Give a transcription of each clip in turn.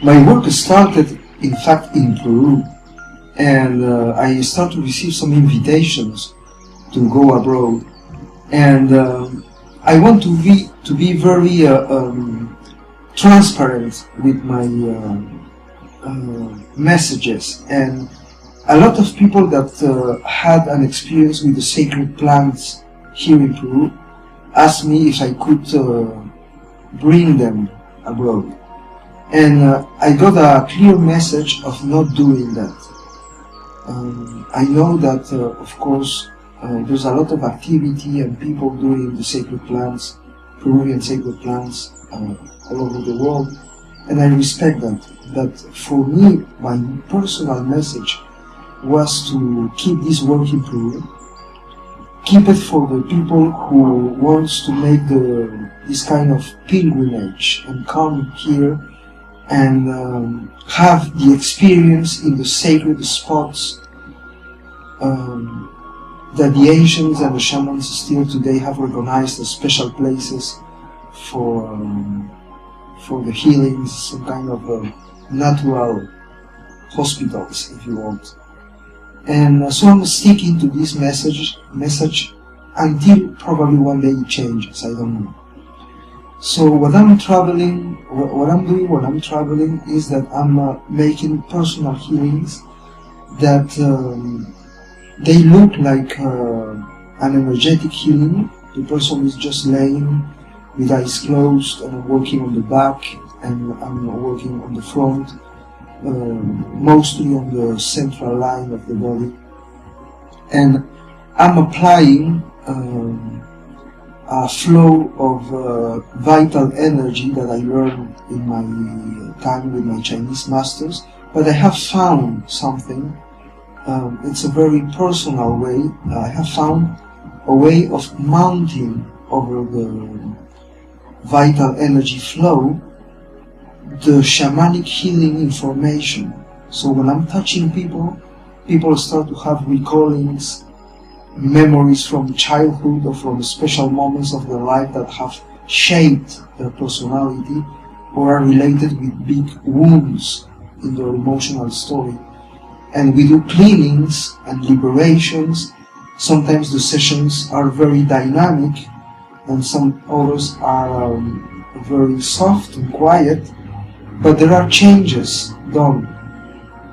My work started, in fact, in Peru, and I started to receive some invitations to go abroad. And I want to be very transparent with my messages. And a lot of people that had an experience with the sacred plants here in Peru asked me if I could bring them abroad. And I got a clear message of not doing that. I know that, of course, there's a lot of activity and people doing the sacred plants, Peruvian sacred plants, all over the world, and I respect that. But for me, my personal message was to keep this work in Peru, keep it for the people who wants to make this kind of pilgrimage and come here and have the experience in the sacred spots that the ancients and the shamans still today have organized as special places for the healings, some kind of natural hospitals, if you want. And so I'm sticking to this message until probably one day it changes, I don't know. So what I'm doing when I'm traveling is that I'm making personal healings that they look like an energetic healing. The person is just laying with eyes closed, and I'm working on the back and I'm working on the front, mostly on the central line of the body. And I'm applying a flow of vital energy that I learned in my time with my Chinese masters. But I have found something. It's a very personal way. I have found a way of mounting over the vital energy flow the shamanic healing information. So when I'm touching people start to have recallings, memories from childhood or from special moments of their life that have shaped their personality or are related with big wounds in their emotional story. And we do cleanings and liberations. Sometimes the sessions are very dynamic and some others are very soft and quiet, but there are changes done.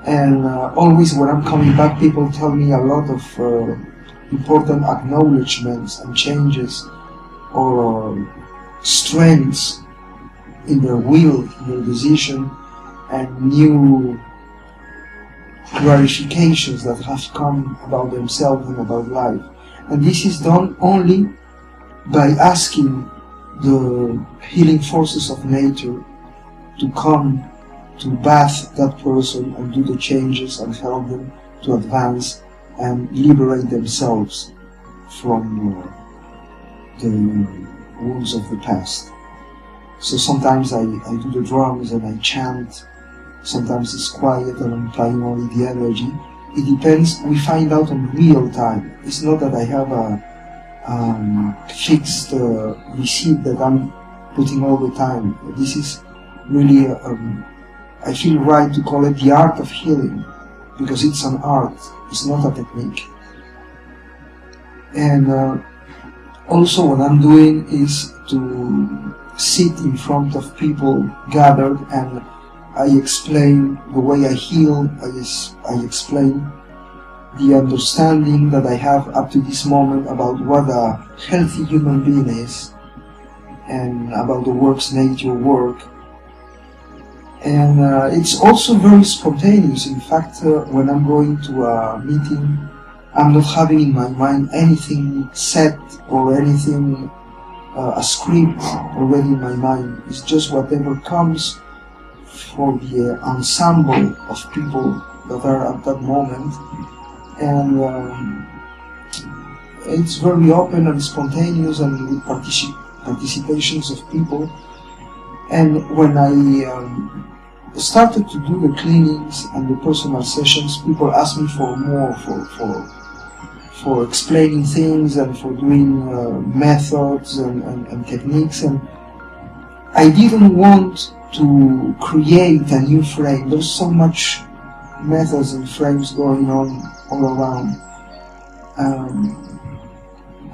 And always when I'm coming back, people tell me a lot of important acknowledgements and changes or strengths in their will, in their decision, and new clarifications that have come about themselves and about life. And this is done only by asking the healing forces of nature to come to bath that person and do the changes and help them to advance and liberate themselves from the wounds of the past. So sometimes I do the drums and I chant. Sometimes it's quiet and I'm applying only the energy. It depends. We find out in real time. It's not that I have a fixed receipt that I'm putting all the time. This is really, I feel right to call it the art of healing, because it's an art. It's not a technique. And also what I'm doing is to sit in front of people gathered, and I explain the way I heal. I explain the understanding that I have up to this moment about what a healthy human being is and about the work's nature work. And it's also very spontaneous. In fact, when I'm going to a meeting, I'm not having in my mind anything set or anything, a script already in my mind. It's just whatever comes for the ensemble of people that are at that moment. And it's very open and spontaneous and with participations of people. And when I started to do the cleanings and the personal sessions, people asked me for more, for explaining things and for doing methods and techniques. And I didn't want to create a new frame. There's so much methods and frames going on all around.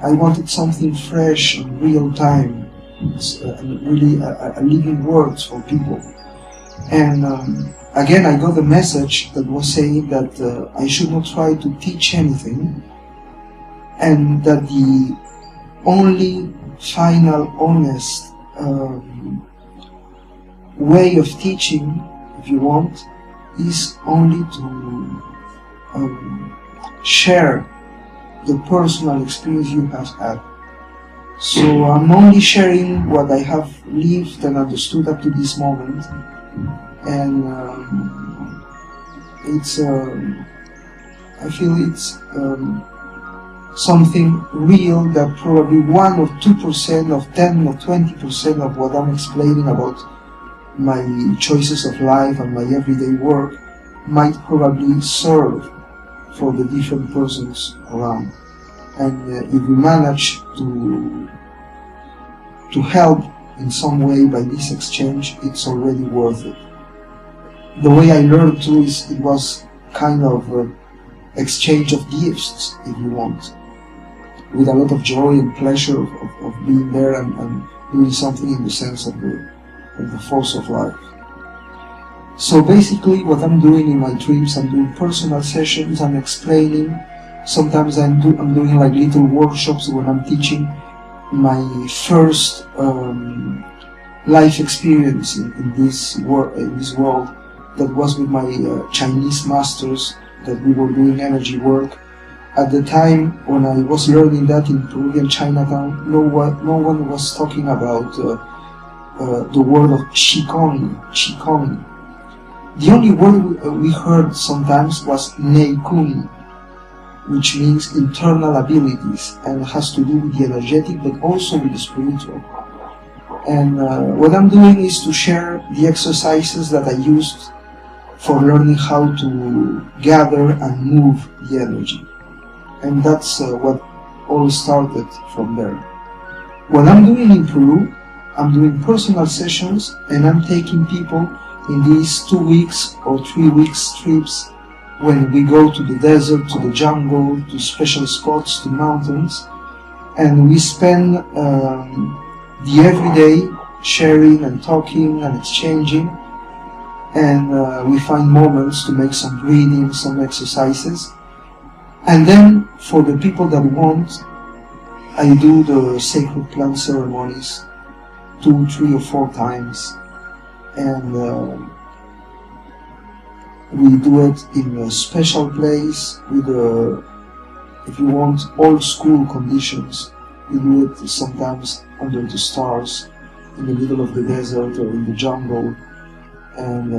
I wanted something fresh and real time. It's really a living words for people. And again, I got a message that was saying that I should not try to teach anything, and that the only final honest way of teaching, if you want, is only to share the personal experience you have had. So I'm only sharing what I have lived and understood up to this moment, and it's I feel it's something real that probably 1 or 2% of 10 or 20% of what I'm explaining about my choices of life and my everyday work might probably serve for the different persons around. And if we manage to help in some way by this exchange, it's already worth it. The way I learned too is it was kind of exchange of gifts, if you want, with a lot of joy and pleasure of being there and doing something in the sense of the force of life. So basically what I'm doing in my trips, I'm doing personal sessions, I'm explaining. Sometimes I'm doing like little workshops when I'm teaching my first life experience in this world, that was with my Chinese masters, that we were doing energy work. At the time when I was learning that in Peruvian Chinatown, no one was talking about the word of Qigong. The only word we heard sometimes was Neikun, which means internal abilities, and has to do with the energetic but also with the spiritual. And what I'm doing is to share the exercises that I used for learning how to gather and move the energy. And that's what all started from there. What I'm doing in Peru, I'm doing personal sessions, and I'm taking people in these 2 weeks or 3 weeks trips when we go to the desert, to the jungle, to special spots, to mountains, and we spend the everyday sharing and talking and exchanging, and we find moments to make some breathing, some exercises. And then for the people that want, I do the sacred plant ceremonies 2, 3 or 4 times, and we do it in a special place with if you want, old school conditions. We do it sometimes under the stars, in the middle of the desert or in the jungle, and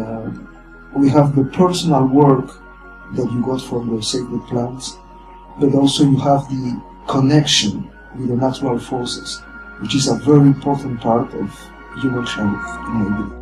we have the personal work that you got from the sacred plants, but also you have the connection with the natural forces, which is a very important part of human health, in my view.